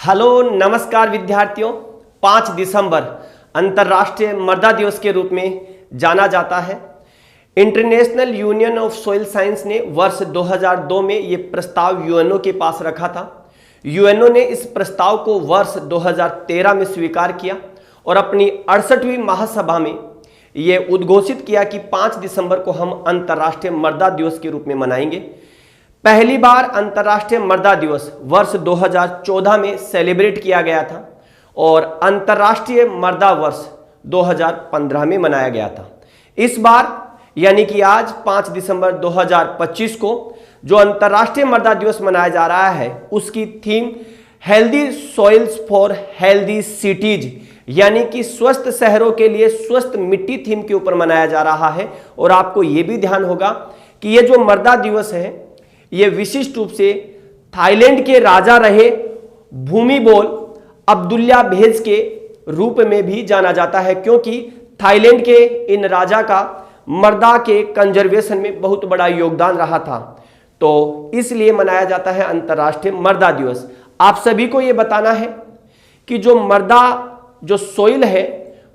Hello नमस्कार विद्यार्थियों। 5 दिसंबर अंतर्राष्ट्रीय मृदा दिवस के रूप में जाना जाता है। International union of soil science ने वर्ष 2002 में ये प्रस्ताव यूएनओ के पास रखा था। यूएनओ ने इस प्रस्ताव को वर्ष 2013 में स्वीकार किया और अपनी 68वीं महासभा में ये उद्घोषित किया कि 5 दिसंबर को हम अंतर्राष्ट्रीय मृदा दिवस के रूप में मनाएंगे। पहली बार अंतर्राष्ट्रीय मृदा दिवस वर्ष 2014 में सेलिब्रेट किया गया था और अंतर्राष्ट्रीय मृदा वर्ष 2015 में मनाया गया था। इस बार यानी कि आज 5 दिसंबर 2025 को जो अंतर्राष्ट्रीय मृदा दिवस मनाया जा रहा है उसकी theme healthy soils for healthy cities यानी कि स्वस्थ शहरों के लिए स्वस्थ मिट्टी थीम के ऊपर मनाया जा रहा है। और आपको यह भी ध्यान होगा कि यह जो मृदा दिवस है यह विशिष्ट रूप से थाईलैंड के राजा रहे भूमिबोल अब्दुल्लाभेज के रूप में भी जाना जाता है, क्योंकि थाईलैंड के इन राजा का मृदा के कंजर्वेशन में बहुत बड़ा योगदान रहा था, तो इसलिए मनाया जाता है अंतर्राष्ट्रीय मृदा दिवस। आप सभी को यह बताना है कि जो मृदा जो सोइल है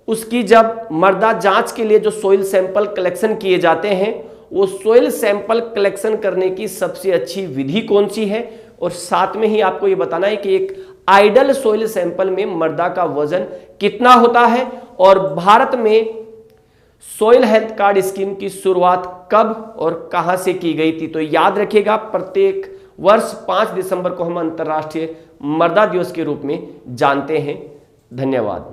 उसकी जब मृदा जांच के लिए जो सोइल सैंपल कलेक्शन किए जाते हैं वो सोइल सैंपल कलेक्शन करने की सबसे अच्छी विधि कौन सी है, और साथ में ही आपको ये बताना है कि एक आइडल सोइल सैंपल में मृदा का वजन कितना होता है और भारत में सोइल हेल्थ कार्ड स्कीम की शुरुआत कब और कहां से की गई थी। तो याद रखिएगा, प्रत्येक वर्ष 5 दिसंबर को हम अंतर्राष्ट्रीय मृदा दिवस के रूप में जानते हैं। धन्यवाद।